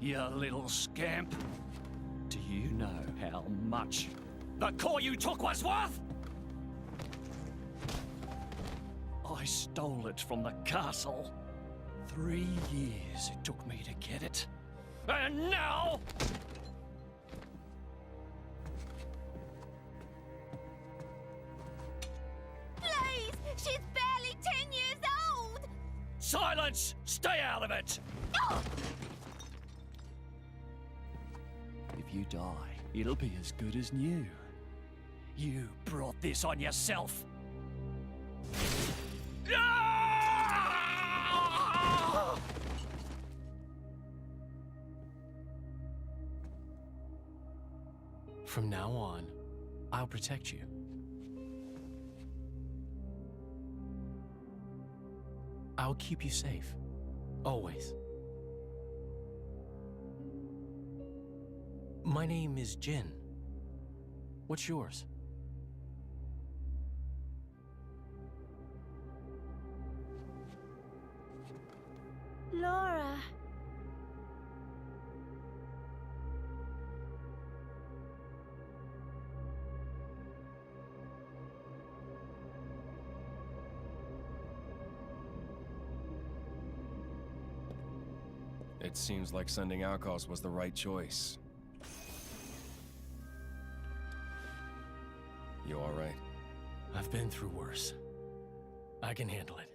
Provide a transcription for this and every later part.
You little scamp. Do you know how much the core you took was worth? I stole it from the castle. 3 years it took me to get it. And now... Please! She's barely 10 years old! Silence! Stay out of it! Oh! If you die, it'll be as good as new. You brought this on yourself. From now on, I'll protect you. I'll keep you safe. Always. My name is Jin. What's yours? Laura. It seems like sending Outcasts was the right choice. You alright? I've been through worse. I can handle it.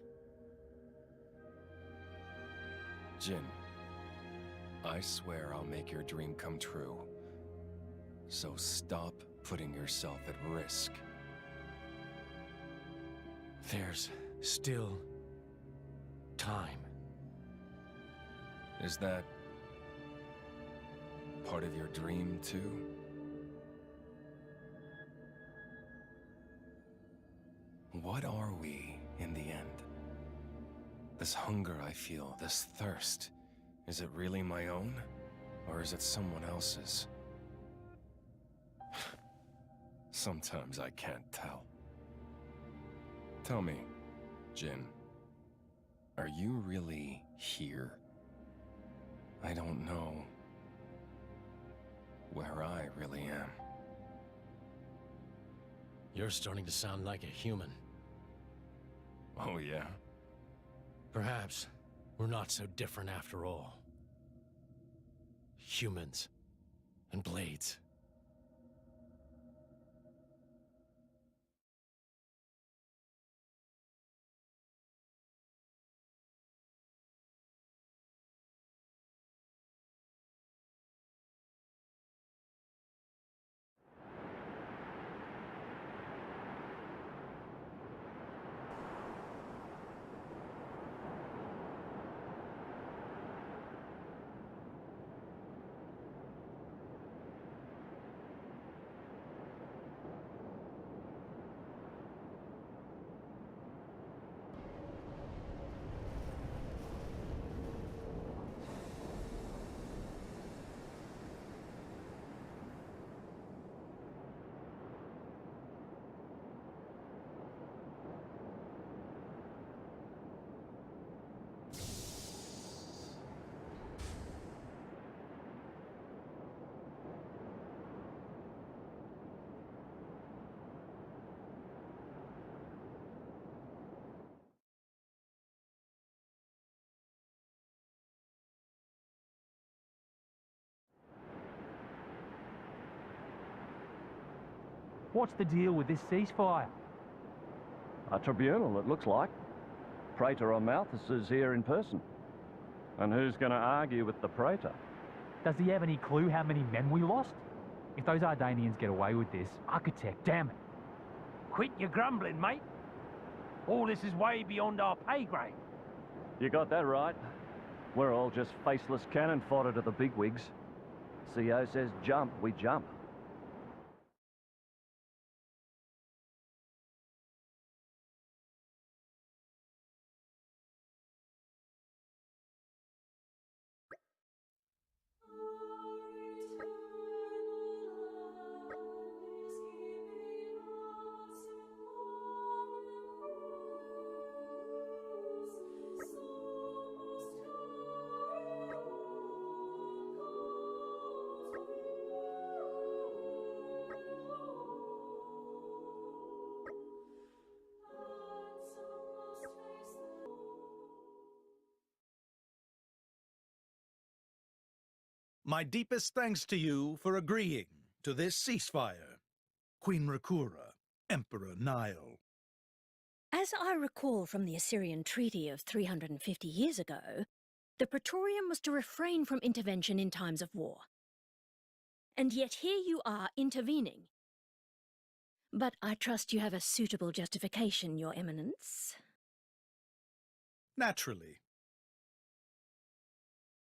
Jin, I swear I'll make your dream come true. So stop putting yourself at risk. There's still time. Is that part of your dream, too? What are we, in the end? This hunger I feel, this thirst, is it really my own? Or is it someone else's? Sometimes I can't tell. Tell me, Jin, are you really here? I don't know where I really am. You're starting to sound like a human. Oh, yeah? Perhaps we're not so different after all. Humans and blades. What's the deal with this ceasefire? A tribunal, it looks like. Praetor Malthus is here in person. And who's going to argue with the Praetor? Does he have any clue how many men we lost? If those Ardainians get away with this, Architect, damn it. Quit your grumbling, mate. All this is way beyond our pay grade. You got that right. We're all just faceless cannon fodder to the bigwigs. CO says jump, we jump. My deepest thanks to you for agreeing to this ceasefire. Queen Rakura, Emperor Nile. As I recall from the Assyrian treaty of 350 years ago, the Praetorium was to refrain from intervention in times of war. And yet here you are intervening. But I trust you have a suitable justification, Your Eminence. Naturally.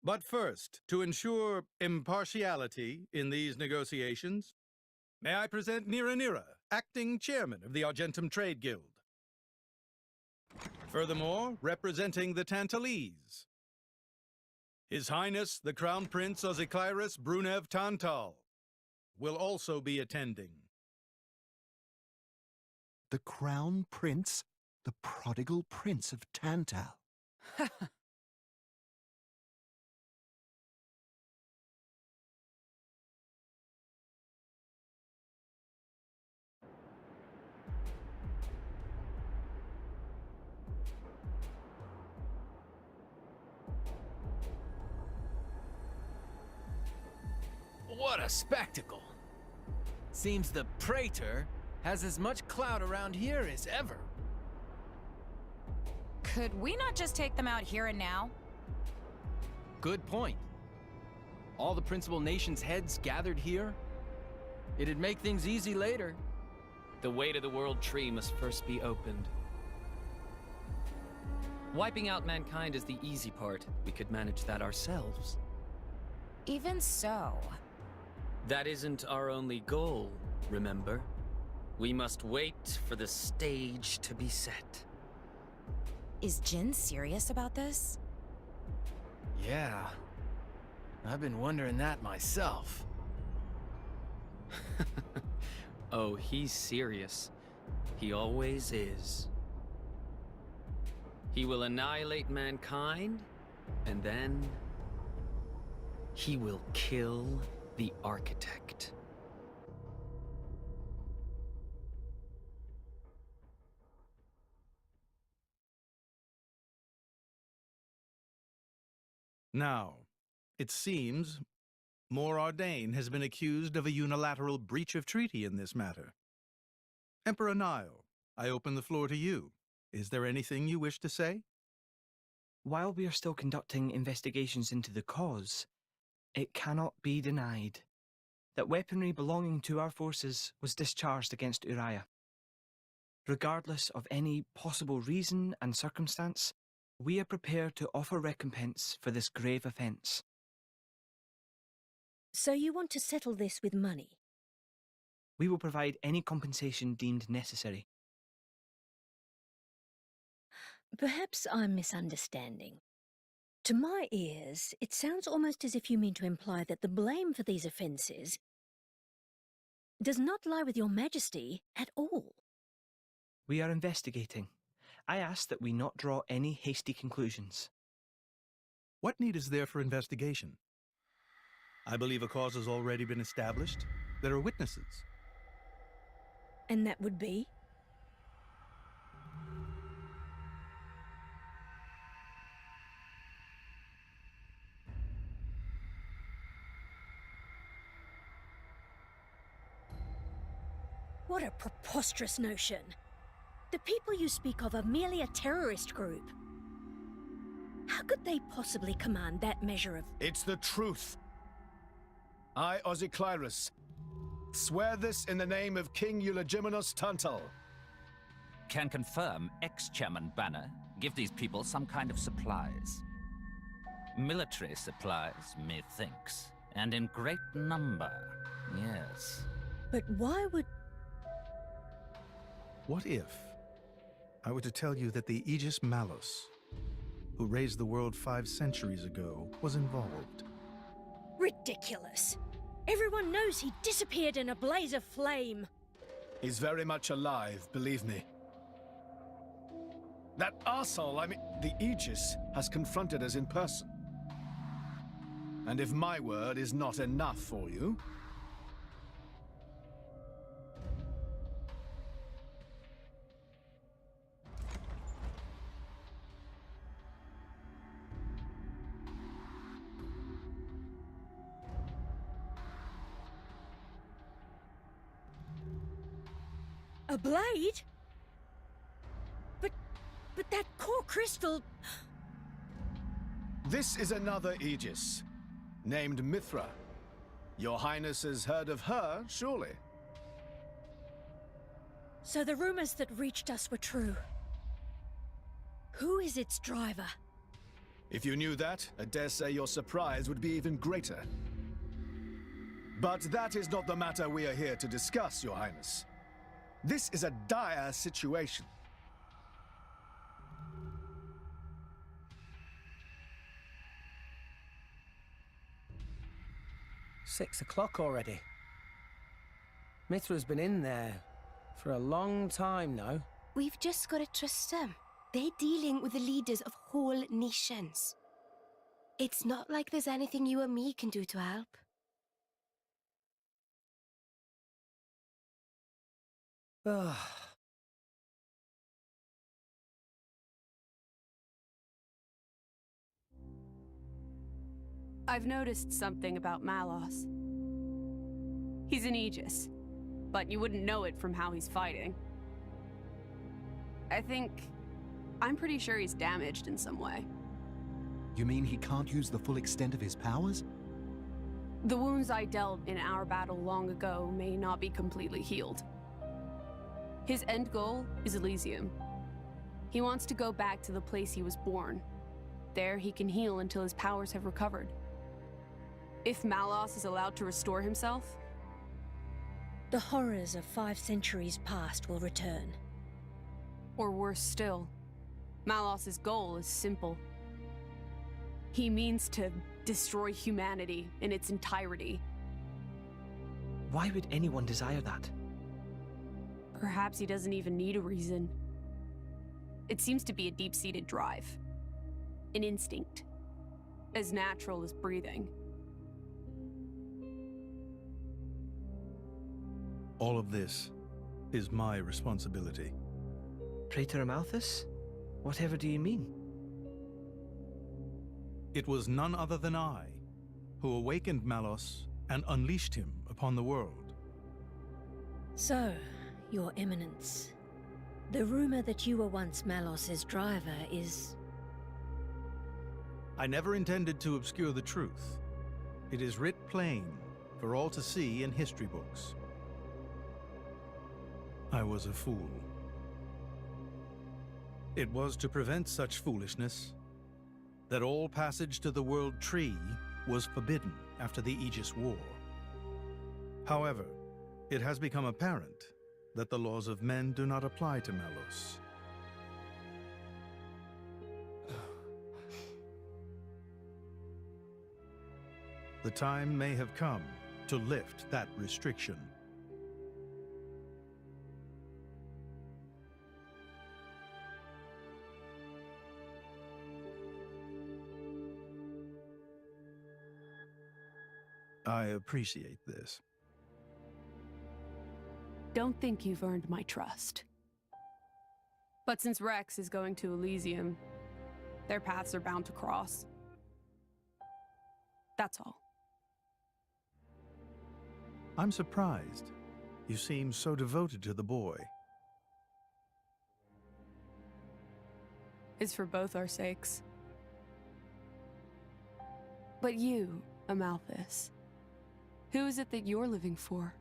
But first, to ensure impartiality in these negotiations, may I present Nira, acting chairman of the Argentum Trade Guild. Furthermore, representing the Tantalese, His Highness the Crown Prince Ozikairis Brunev Tantal will also be attending. The Crown Prince? The prodigal Prince of Tantal. What a spectacle! Seems the Praetor has as much clout around here as ever. Could we not just take them out here and now? Good point. All the principal nations' heads gathered here? It'd make things easy later. The way to the world tree must first be opened. Wiping out mankind is the easy part. We could manage that ourselves. Even so. That isn't our only goal, remember? We must wait for the stage to be set. Is Jin serious about this? Yeah. I've been wondering that myself. Oh, he's serious. He always is. He will annihilate mankind, and then he will kill the architect. Now, it seems Mor Ardain has been accused of a unilateral breach of treaty in this matter. Emperor Nile, I open the floor to you. Is there anything you wish to say? While we are still conducting investigations into the cause, it cannot be denied that weaponry belonging to our forces was discharged against Uraya. Regardless of any possible reason and circumstance, we are prepared to offer recompense for this grave offence. So you want to settle this with money? We will provide any compensation deemed necessary. Perhaps I'm misunderstanding. To my ears, it sounds almost as if you mean to imply that the blame for these offences does not lie with your Majesty at all. We are investigating. I ask that we not draw any hasty conclusions. What need is there for investigation? I believe a cause has already been established. There are witnesses. And that would be? What a preposterous notion. The people you speak of are merely a terrorist group. How could they possibly command that measure of... It's the truth. I, Ozikairis, swear this in the name of King Eulogimenos Tantal. Can confirm ex-chairman Banner give these people some kind of supplies. Military supplies, methinks, and in great number, yes. But why would... What if I were to tell you that the Aegis Malus, who raised the world 5 centuries ago, was involved? Ridiculous. Everyone knows he disappeared in a blaze of flame. He's very much alive, believe me. That arsehole, the Aegis, has confronted us in person. And if my word is not enough for you... A blade? But that core crystal... This is another Aegis, named Mithra. Your Highness has heard of her, surely? So the rumors that reached us were true. Who is its driver? If you knew that, I dare say your surprise would be even greater. But that is not the matter we are here to discuss, Your Highness. This is a dire situation. "6 o'clock already. Mithra's been in there for a long time now. We've just got to trust them. They're dealing with the leaders of whole nations. It's not like there's anything you or me can do to help. Ugh. I've noticed something about Malos. He's an Aegis, but you wouldn't know it from how he's fighting. I'm pretty sure he's damaged in some way. You mean he can't use the full extent of his powers? The wounds I dealt in our battle long ago may not be completely healed. His end goal is Elysium. He wants to go back to the place he was born. There he can heal until his powers have recovered. If Malos is allowed to restore himself, the horrors of 5 centuries past will return. Or worse still, Malos's goal is simple. He means to destroy humanity in its entirety. Why would anyone desire that? Perhaps he doesn't even need a reason. It seems to be a deep-seated drive. An instinct. As natural as breathing. All of this is my responsibility. Praetor Amalthus? Whatever do you mean? It was none other than I who awakened Malos and unleashed him upon the world. So, Your Eminence, the rumor that you were once Malos's driver is... I never intended to obscure the truth. It is writ plain for all to see in history books. I was a fool. It was to prevent such foolishness that all passage to the World Tree was forbidden after the Aegis War. However, it has become apparent that the laws of men do not apply to Malos. The time may have come to lift that restriction. I appreciate this. Don't think you've earned my trust. But since Rex is going to Elysium, their paths are bound to cross. That's all. I'm surprised. You seem so devoted to the boy. It's for both our sakes. But you, Amalthus, who is it that you're living for?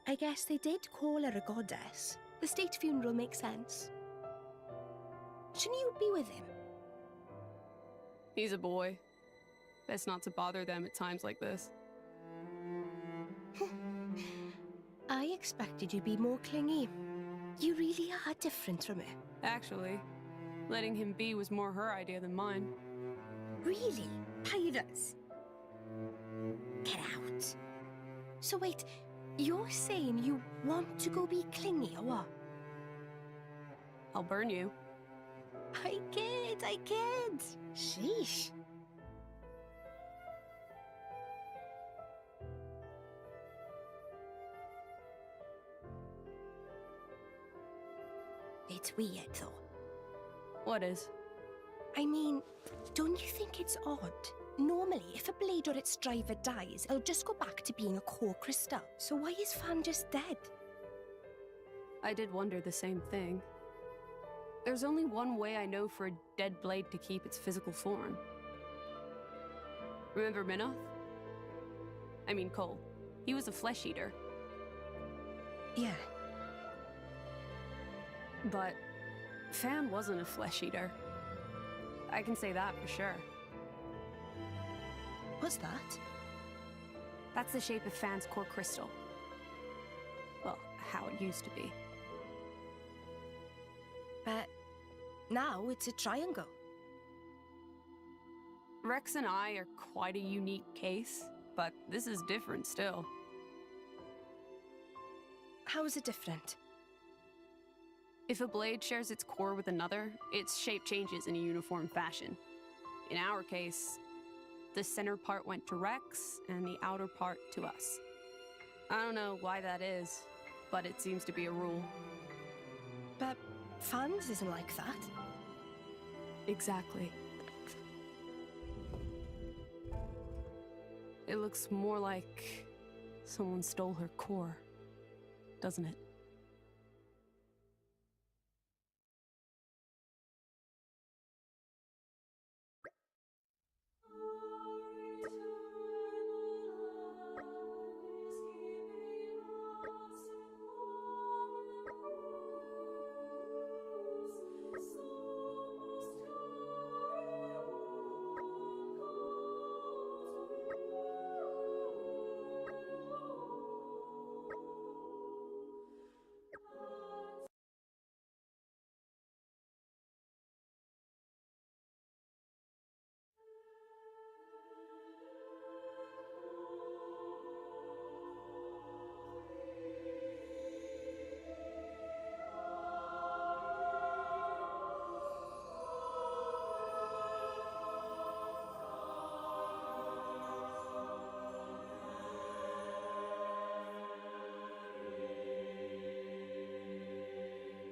I guess they did call her a goddess, The state funeral makes sense. Shouldn't you be with him? He's a boy. Best not to bother them at times like this. I expected you to be more clingy. You really are different from her. Actually, letting him be was more her idea than mine. Really? Pirates? Get out. So wait, you're saying you want to go be clingy, or what? I'll burn you. I kid. Sheesh. It's weird, though. What is? I mean, don't you think it's odd? Normally, if a blade or its driver dies, it'll just go back to being a core crystal. So why is Fan just dead? I did wonder the same thing. There's only one way I know for a dead blade to keep its physical form. Remember Minoth? I mean Cole. He was a flesh eater. Yeah. But Fan wasn't a flesh eater. I can say that for sure. What's that? That's the shape of Fan's core crystal. Well, how it used to be. But now it's a triangle. Rex and I are quite a unique case, but this is different still. How is it different? If a blade shares its core with another, its shape changes in a uniform fashion. In our case, the center part went to Rex, and the outer part to us. I don't know why that is, but it seems to be a rule. But Fan's isn't like that. Exactly. It looks more like someone stole her core, doesn't it?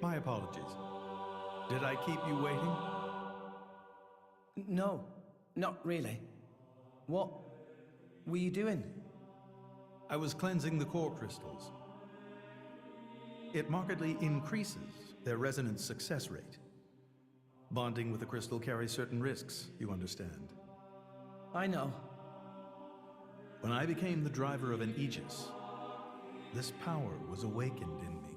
My apologies. Did I keep you waiting? No, not really. What were you doing? I was cleansing the core crystals. It markedly increases their resonance success rate. Bonding with a crystal carries certain risks, you understand. I know. When I became the driver of an Aegis, this power was awakened in me.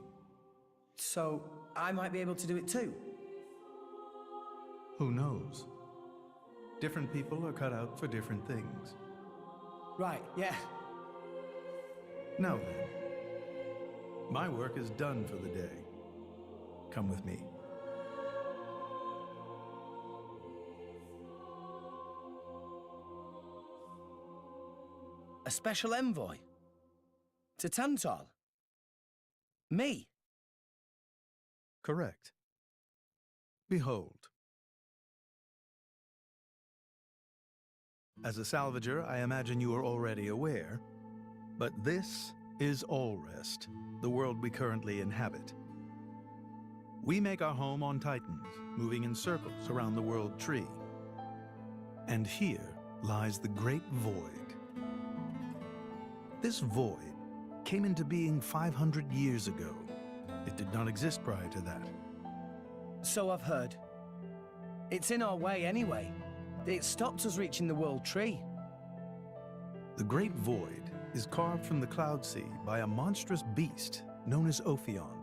So, I might be able to do it too? Who knows? Different people are cut out for different things. Right, yeah. Now then, my work is done for the day. Come with me. A special envoy? To Tantal? Me? Correct. Behold. As a salvager, I imagine you are already aware, but this is Allrest, the world we currently inhabit. We make our home on Titans, moving in circles around the world tree. And here lies the Great Void. This void came into being 500 years ago. It did not exist prior to that. So I've heard. It's in our way anyway. It stopped us reaching the world tree. The Great Void is carved from the Cloud Sea by a monstrous beast known as Ophion.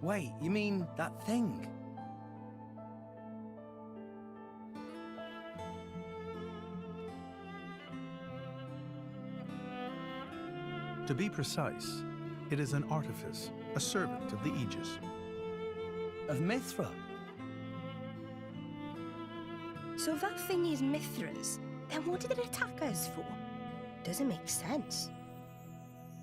Wait, you mean that thing? To be precise, it is an artifice, a servant of the Aegis. Of Mithra? So if that thing is Mithra's, then what did it attack us for? Doesn't make sense.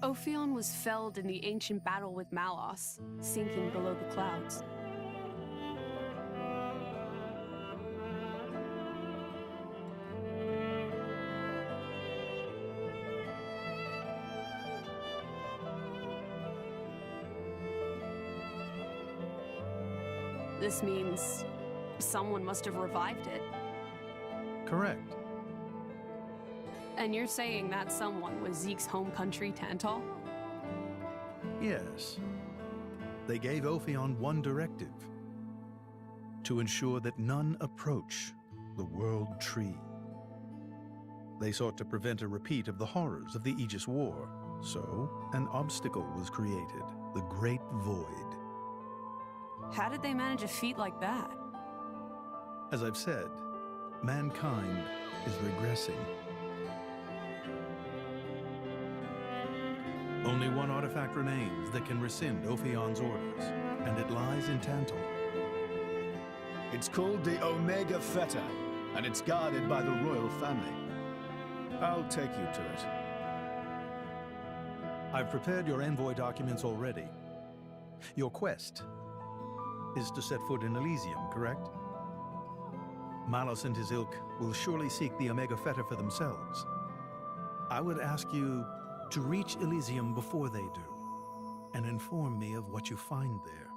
Ophion was felled in the ancient battle with Malos, sinking below the clouds. This means someone must have revived it. Correct. And you're saying that someone was Zeke's home country, Tantal? Yes. They gave Ophion one directive: to ensure that none approach the World Tree. They sought to prevent a repeat of the horrors of the Aegis War, so an obstacle was created, the Great Void. How did they manage a feat like that? As I've said, mankind is regressing. Only one artifact remains that can rescind Ophion's orders, and it lies in Tantal. It's called the Omega Feta, and it's guarded by the royal family. I'll take you to it. I've prepared your envoy documents already. Your quest is to set foot in Elysium, correct? Malos and his ilk will surely seek the Omega Feta for themselves. I would ask you to reach Elysium before they do, and inform me of what you find there.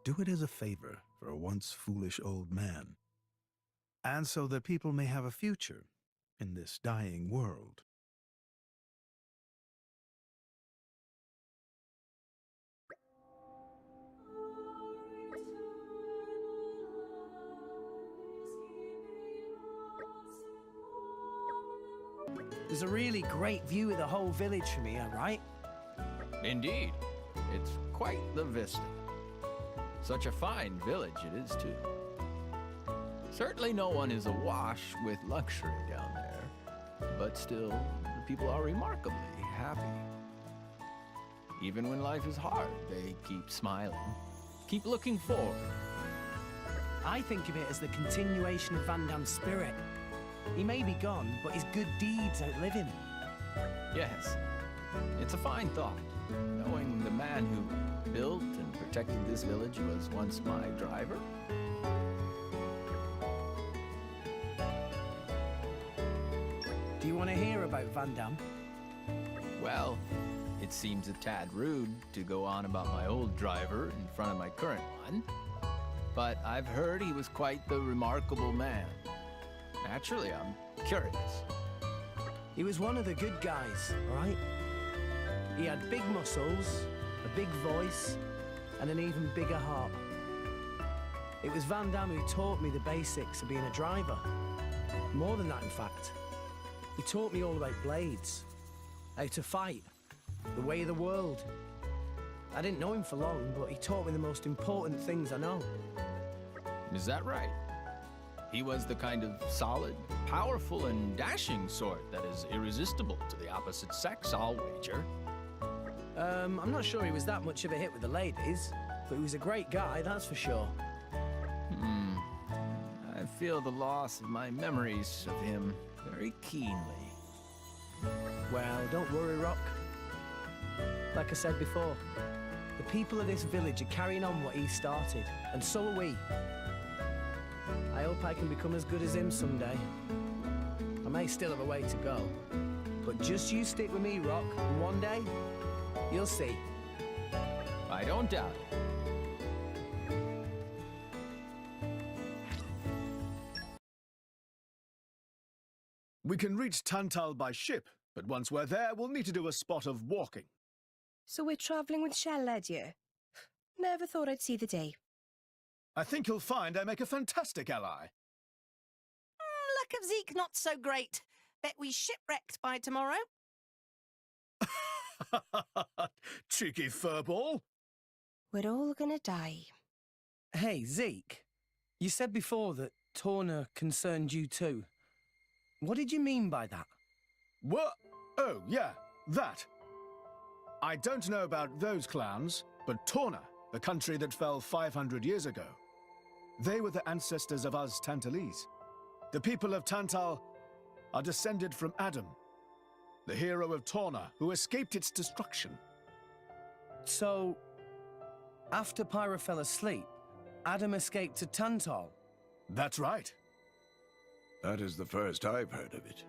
Do it as a favor for a once foolish old man, and so that people may have a future in this dying world. There's a really great view of the whole village from here, right? Indeed. It's quite the vista. Such a fine village it is, too. Certainly no one is awash with luxury down there, but still, the people are remarkably happy. Even when life is hard, they keep smiling, keep looking forward. I think of it as the continuation of Van Damme's spirit. He may be gone, but his good deeds outlive him. Yes, it's a fine thought, knowing the man who built and protected this village was once my driver. Do you want to hear about Van Damme? Well, it seems a tad rude to go on about my old driver in front of my current one, but I've heard he was quite the remarkable man. Naturally, I'm curious. He was one of the good guys, all right? He had big muscles, a big voice, and an even bigger heart. It was Van Damme who taught me the basics of being a driver. More than that, in fact. He taught me all about blades, how to fight, the way of the world. I didn't know him for long, but he taught me the most important things I know. Is that right? He was the kind of solid, powerful, and dashing sort that is irresistible to the opposite sex, I'll wager. I'm not sure he was that much of a hit with the ladies, but he was a great guy, that's for sure. I feel the loss of my memories of him very keenly. Well, don't worry, Rock. Like I said before, the people of this village are carrying on what he started, and so are we. I hope I can become as good as him someday. I may still have a way to go, but just you stick with me, Rock, and one day, you'll see. I don't doubt it. We can reach Tantal by ship, but once we're there, we'll need to do a spot of walking. So we're travelling with Shell, you? Never thought I'd see the day. I think you'll find I make a fantastic ally. Luck of Zeke not so great. Bet we shipwrecked by tomorrow. Cheeky furball. We're all gonna die. Hey, Zeke. You said before that Torna concerned you too. What did you mean by that? What? Oh, yeah, that. I don't know about those clans, but Torna, the country that fell 500 years ago, they were the ancestors of us Tantalese. The people of Tantal are descended from Adam, the hero of Torna who escaped its destruction. So, after Pyra fell asleep, Adam escaped to Tantal? That's right. That is the first I've heard of it.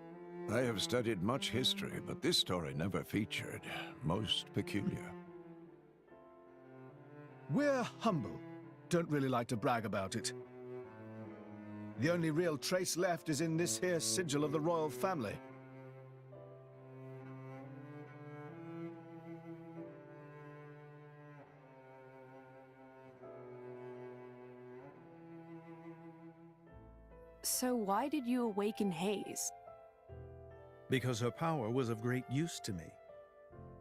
I have studied much history, but this story never featured. Most peculiar. We're humble. Don't really like to brag about it. The only real trace left is in this here sigil of the royal family. So why did you awaken Hayes? Because her power was of great use to me.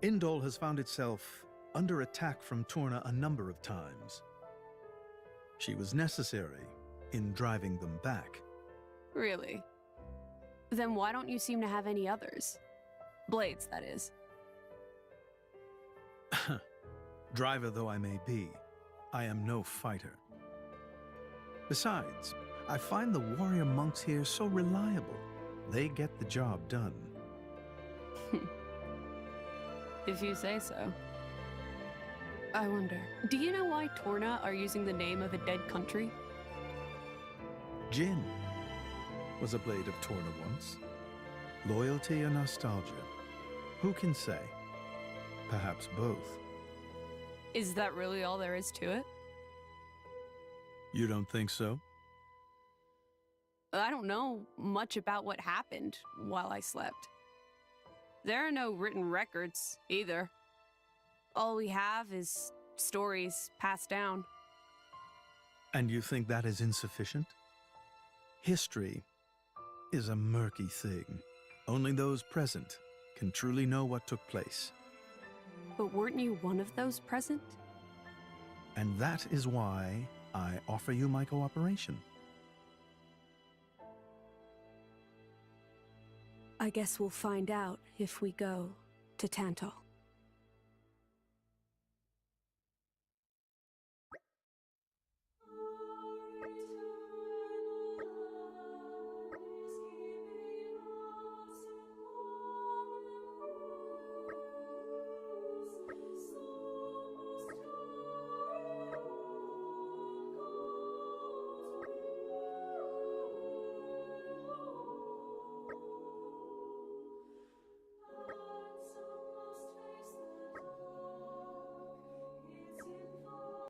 Indol has found itself under attack from Torna a number of times. She was necessary in driving them back. Really? Then why don't you seem to have any others? Blades, that is. Driver though I may be, I am no fighter. Besides, I find the warrior monks here so reliable. They get the job done. If you say so. I wonder, do you know why Torna are using the name of a dead country? Jin was a blade of Torna once. Loyalty or nostalgia? Who can say? Perhaps both. Is that really all there is to it? You don't think so? I don't know much about what happened while I slept. There are no written records, either. All we have is stories passed down. And you think that is insufficient? History is a murky thing. Only those present can truly know what took place. But weren't you one of those present? And that is why I offer you my cooperation. I guess we'll find out if we go to Tantal.